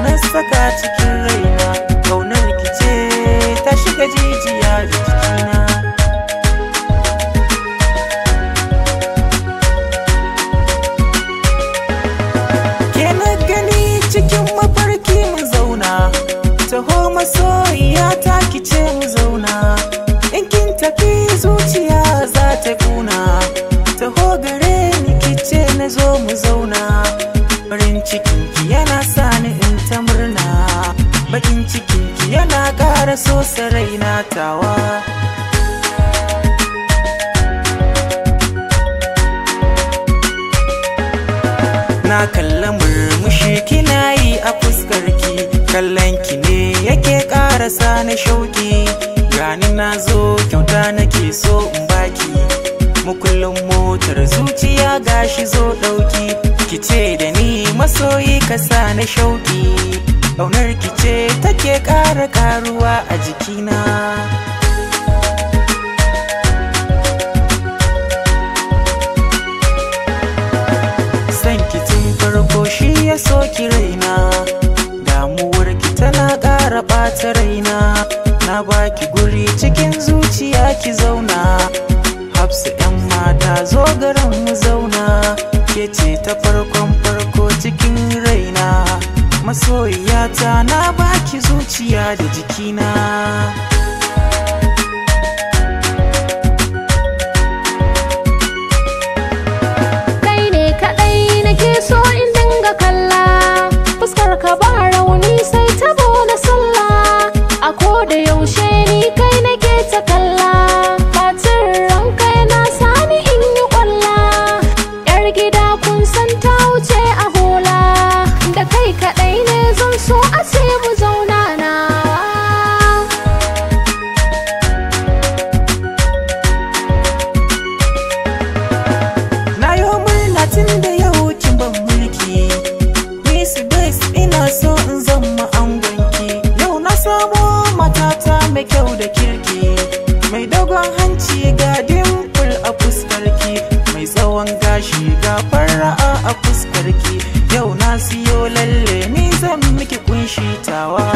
na saka cikin raina, ƙaunar ki ce ta shiga jijiya da jikina. Ke na gani cikin mafarki mu zauna, taho masoyiya ta ki ce mu zauna. In kin tafi zuciya za ta kuna, taho gare ni ki ce na zo mu zauna. Farin cikinki yana sani in ta murna, bakin cikinki yana ƙara so raina tawa. Na kalla murmushi kina yi a fuskarki, kallonki ne yake ƙara sani shauki. Gani na zo kyauta nake so in baki, mukullin motar zuciya gashi zo ɗauki. Ki ce da ni masoyi ka sani shauki, ƙaunar ki ce take ƙara ƙaruwa a jikina. San ki tun farko shi ya soki raina, damuwar ki tana ƙara ɓata raina. Na baki guri cikin zuciya ki zauna, Hafsa 'yan mata zo garin mu zauna. Ke ce ta farkon farko cikin raina, masoyiyata na baki zuciya da jikina. Kai ne kaɗai nake so in dinga kalla, fuskar ka ba rauni sai tabo na sallah. A koda yaushe ni kai nake ta kalla, ɓacin ranka yana sani in yi ƙwalla. Yar gida kun san ta wuce a hula, da kai kaɗai ne zan so a ce mu zauna nawa. Na yi murna tun da yau kin ban mulki, Miss Grace ina so in zama angonki. Yau na samo matata mai kyau da kirki, mai dogon hanci ga dimple a fuskarki, mai tsawon gashi ga fara'a a fuskarki. Yau na siyo lalle ni zan miki kunshi tawa.